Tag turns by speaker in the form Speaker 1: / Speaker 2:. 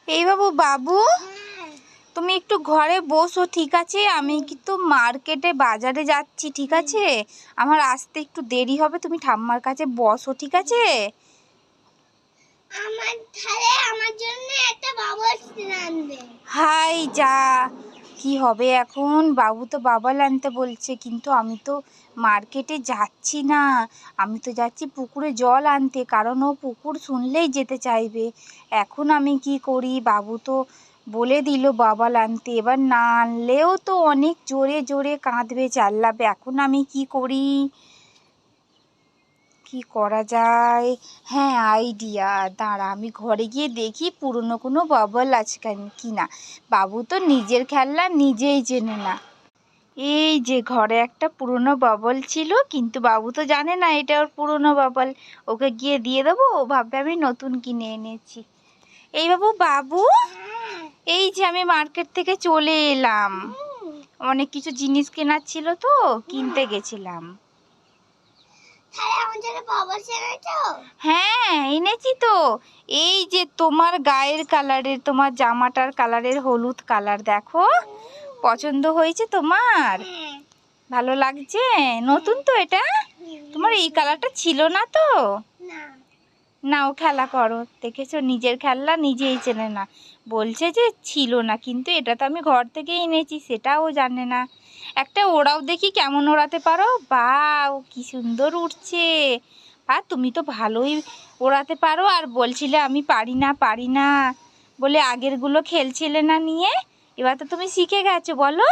Speaker 1: এই বাবু বাবু তুমি একটু ঘরে বসো, ঠিক আছে? আমি কিন্তু মার্কেটে বাজারে যাচ্ছি, ঠিক আছে? আমার আসতে একটু দেরি হবে, তুমি ঠাম্মার কাছে বসো, ঠিক আছে?
Speaker 2: আমার জন্য একটা বাবল আনবে।
Speaker 1: হাই যা, কি হবে এখন? বাবু তো বাবাল আনতে বলছে, কিন্তু আমি তো মার্কেটে যাচ্ছি না, আমি তো যাচ্ছি পুকুরে জল আনতে, কারণ ও পুকুর শুনলেই যেতে চাইবে। এখন আমি কি করি? বাবু তো বলে দিল বাবাল আনতে, এবার না আনলেও তো অনেক জোরে জোরে কাঁদবে, চাল্লাবে। এখন আমি কি করি? কি করা যায়? হ্যাঁ, আইডিয়া, দাঁড়া আমি ঘরে গিয়ে দেখি পুরনো কোনো বাবল আছে কিনা। বাবু তো নিজের খেলনা নিজেই চেনে না। এই যে ঘরে একটা পুরনো বাবল ছিল, কিন্তু বাবু তো জানে না এটা ওর পুরনো বাবল। ওকে গিয়ে দিয়ে দেবো, ও ভাববে আমি নতুন কিনে এনেছি। এই বাবু বাবু, এই যে আমি মার্কেট থেকে চলে এলাম, অনেক কিছু জিনিস কেনার ছিল তো কিনতে গেছিলাম। হ্যাঁ এনেছি তো, এই যে তোমার গায়ের কালারের, তোমার জামাটার কালারের হলুদ কালার, দেখো পছন্দ হয়েছে তোমার? ভালো লাগছে? নতুন তো এটা, তোমার এই কালারটা ছিল না তো? নাও খেলা করো, দেখেছো নিজের খেলনা নিজেই চেনে না, বলছে যে ছিল না, কিন্তু এটা তো আমি ঘর থেকে এনেছি, সেটাও জানে না। একটা ওড়াও দেখি কেমন ওড়াতে পারো। বাও কি সুন্দর উঠছে। আর তুমি তো ভালোই ওড়াতে পারো, আর বলছিলে আমি পারি না পারি না বলে আগেরগুলো খেলছিলে না নিয়ে, এবার তো তুমি শিখে গেছো, বলো।